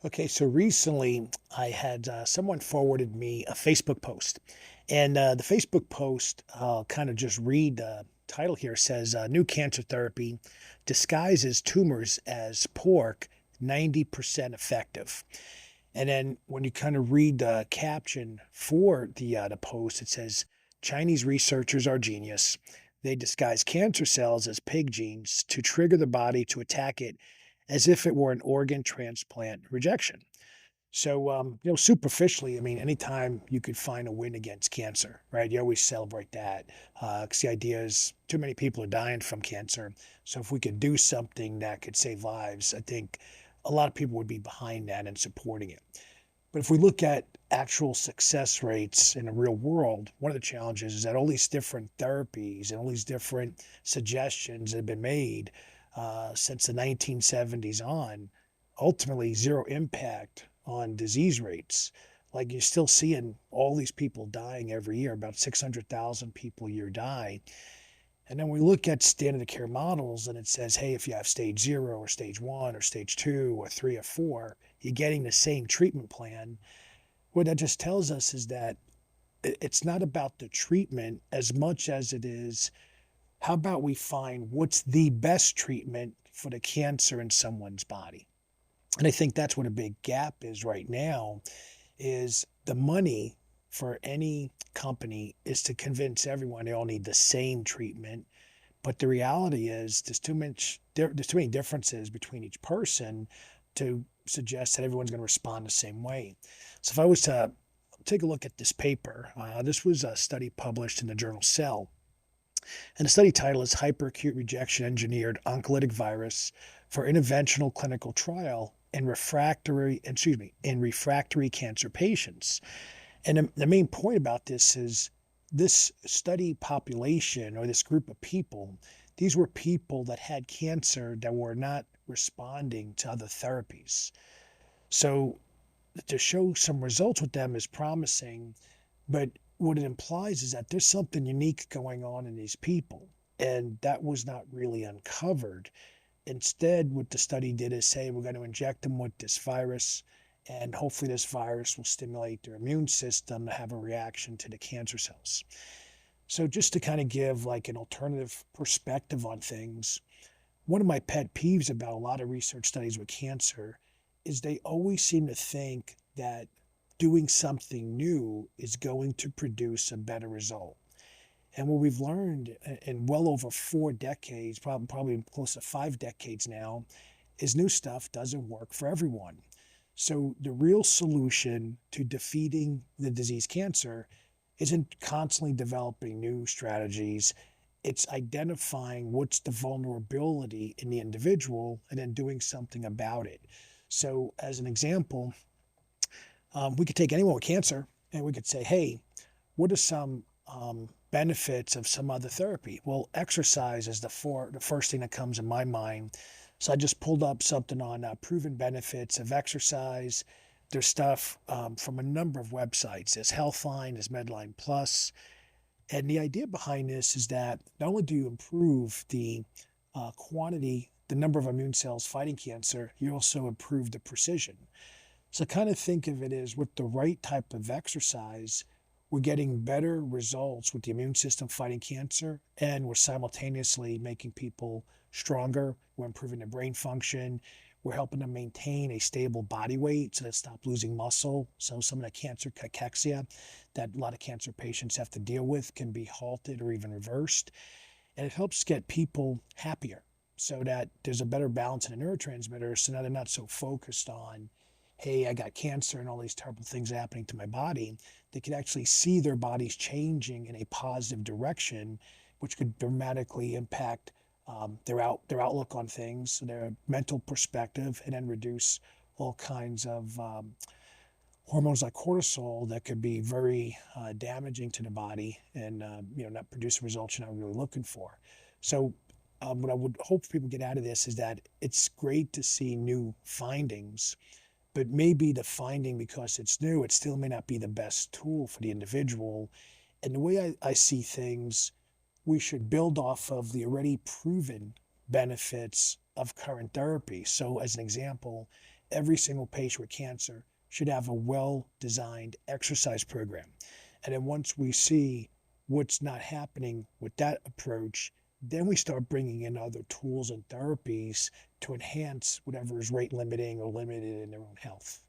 Okay, so recently I had someone forwarded me a Facebook post, and the Facebook post, I'll kind of just read the title here says New cancer therapy disguises tumors as pork, 90% effective. And then when you kind of read the caption for the post, it says Chinese researchers are genius. They disguise cancer cells as pig genes to trigger the body to attack it as if it were an organ transplant rejection. So, superficially, I mean, anytime you could find a win against cancer, right? You always celebrate that. Because the idea is too many people are dying from cancer. So, if we could do something that could save lives, I think a lot of people would be behind that and supporting it. But if we look at actual success rates in the real world, one of the challenges is that all these different therapies and all these different suggestions that have been made since the 1970s on, ultimately zero impact on disease rates. Like you're still seeing all these people dying every year, about 600,000 people a year die. And then we look at standard of care models and it says, hey, if you have stage zero or stage one or stage two or three or four, you're getting the same treatment plan. What that just tells us is that it's not about the treatment as much as it is how about we find what's the best treatment for the cancer in someone's body. And I think that's what a big gap is right now is the money for any company is to convince everyone they all need the same treatment. But the reality is there's too many differences between each person to suggest that everyone's going to respond the same way. So if I was to take a look at this paper, this was a study published in the journal Cell. And the study title is Hyperacute Rejection Engineered Oncolytic Virus for Interventional Clinical Trial in refractory cancer patients. And the main point about this is this study population or this group of people, these were people that had cancer that were not responding to other therapies. So to show some results with them is promising, but what it implies is that there's something unique going on in these people. And that was not really uncovered. Instead, what the study did is say we're going to inject them with this virus, and hopefully, this virus will stimulate their immune system to have a reaction to the cancer cells. So, just to kind of give like an alternative perspective on things, one of my pet peeves about a lot of research studies with cancer is they always seem to think that doing something new is going to produce a better result. And what we've learned in well over 4 decades, probably close to 5 decades now, is new stuff doesn't work for everyone. So the real solution to defeating the disease cancer isn't constantly developing new strategies. It's identifying what's the vulnerability in the individual and then doing something about it. So, as an example, we could take anyone with cancer and we could say, hey, what are some benefits of some other therapy? Well, exercise is the first thing that comes in my mind. So I just pulled up something on proven benefits of exercise. There's stuff from a number of websites. There's Healthline, there's Medline Plus. And the idea behind this is that not only do you improve the quantity, the number of immune cells fighting cancer, you also improve the precision. So kind of think of it as with the right type of exercise, we're getting better results with the immune system fighting cancer, and we're simultaneously making people stronger. We're improving their brain function. We're helping them maintain a stable body weight so they stop losing muscle. So some of the cancer cachexia that a lot of cancer patients have to deal with can be halted or even reversed. And it helps get people happier so that there's a better balance in the neurotransmitters so now they're not so focused on, hey, I got cancer and all these terrible things happening to my body. They can actually see their bodies changing in a positive direction, which could dramatically impact their outlook on things, their mental perspective, and then reduce all kinds of hormones like cortisol that could be very damaging to the body and not produce the results you're not really looking for. So what I would hope people get out of this is that it's great to see new findings, but maybe the finding, because it's new, it still may not be the best tool for the individual. And the way I see things, we should build off of the already proven benefits of current therapy. So as an example, Every single patient with cancer should have a well-designed exercise program. And then once we see what's not happening with that approach, then we start bringing in other tools and therapies to enhance whatever is rate limiting or limited in their own health.